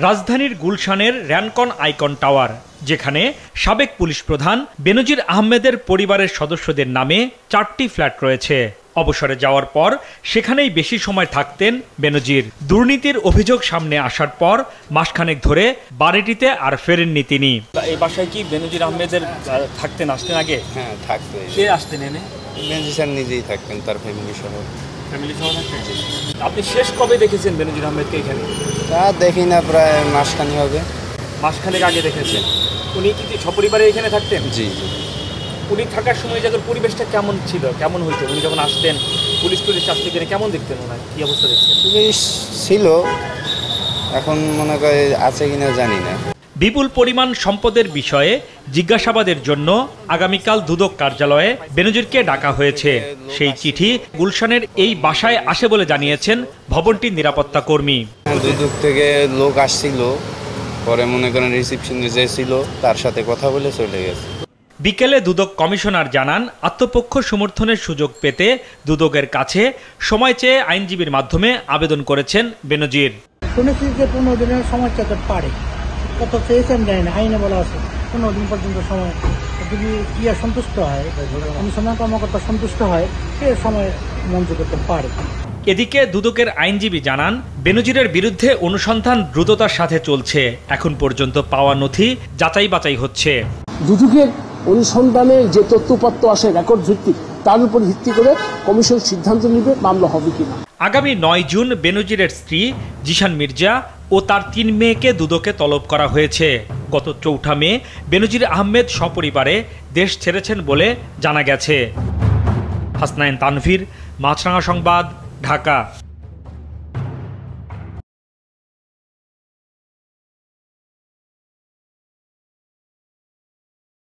রাজধানীর গুলশানের Rancon icon tower, যেখানে সাবেক পুলিশ প্রধান বেনজির আহমেদের পরিবারের সদস্যদের নামে 4টি ফ্ল্যাট রয়েছে। অবসরে যাওয়ার পর সেখানেই বেশি সময় থাকতেন বেনজির। দুর্নীতির অভিযোগ সামনে আসার পর মাসখানেক ধরে বাড়িটিতে আর ফেরেননি তিনি। এই বাসায় কি বেনজির আহমেদের থাকতেন, আসতেন আগে? হ্যাঁ, থাকতো। কে আসতেন এনে? বেনজির স্যার নিজেই থাকতেন, তার ফ্যামিলি সহ। থাকতেন। আপনি শেষ কবে দেখেছেন বেনজির আহমেদকে এখানে? তা দেখি না, প্রায় মাসখানি হবে। মাসখানেক আগে দেখেছেন। উনি কি সপরিবারে এখানে থাকতেন? জি জি। উনি থাকার সময় জায়গার পরিবেশটা কেমন ছিল, কেমন হইতো? উনি যখন আসতেন পুলিশ আসতে গেলে কেমন দেখতেন? ওনার কি অবস্থা দেখছেন? পুলিশ ছিল, এখন মনে করে আছে কিনা জানি না। বিপুল পরিমাণ সম্পদের বিষয়ে জিজ্ঞাসাবাদের জন্য আগামীকাল দুদক কার্যালয়ে বেনজিরকে ডাকা হয়েছে। সেই চিঠি গুলশানের এই বাসায় আসে বলে জানিয়েছেন ভবনটির নিরাপত্তা কর্মী। দুদক থেকে লোক আসছিল, পরে মনে করেন রিসিপশনে যে ছিল তার সাথে কথা বলে চলে গেছে। বিকেলে দুদক কমিশনার জানান, আত্মপক্ষ সমর্থনের সুযোগ পেতে দুদকের কাছে সময় চেয়ে আইনজীবীর মাধ্যমে আবেদন করেছেন বেনজির। শুনেছি যে 15 দিনের সময় চাইতে পারে, কত চেয়েছেন জানি না, আইনে বলা আছে 15 দিন পর্যন্ত সময়। যদি ইয়া সন্তুষ্ট হয়, অনুসন্ধান কর্মকর্তা সন্তুষ্ট হয়, সে সময় মঞ্জুর করতে পারে। এদিকে দুদকের আইনজীবী জানান, বেনজিরের বিরুদ্ধে অনুসন্ধান দ্রুততার সাথে চলছে। এখন পর্যন্ত পাওয়া নথি যাচাই বাছাই হচ্ছে। দুদকের অনুসন্ধানে যে তথ্যপত্র আসে রেকর্ড ভিত্তিক, তার উপর ভিত্তি করে কমিশন সিদ্ধান্ত নেবে মামলা হবে কিনা। আগামী 9 জুন বেনজিরের স্ত্রী জিশান মির্জা ও তার 3 মেয়েকে দুদকে তলব করা হয়েছে। গত 4 মে বেনজির আহমেদ সপরিবারে দেশ ছেড়েছেন বলে জানা গেছে। হাসনাইন তানভীর, মাছরাঙা সংবাদ, ঢাকা।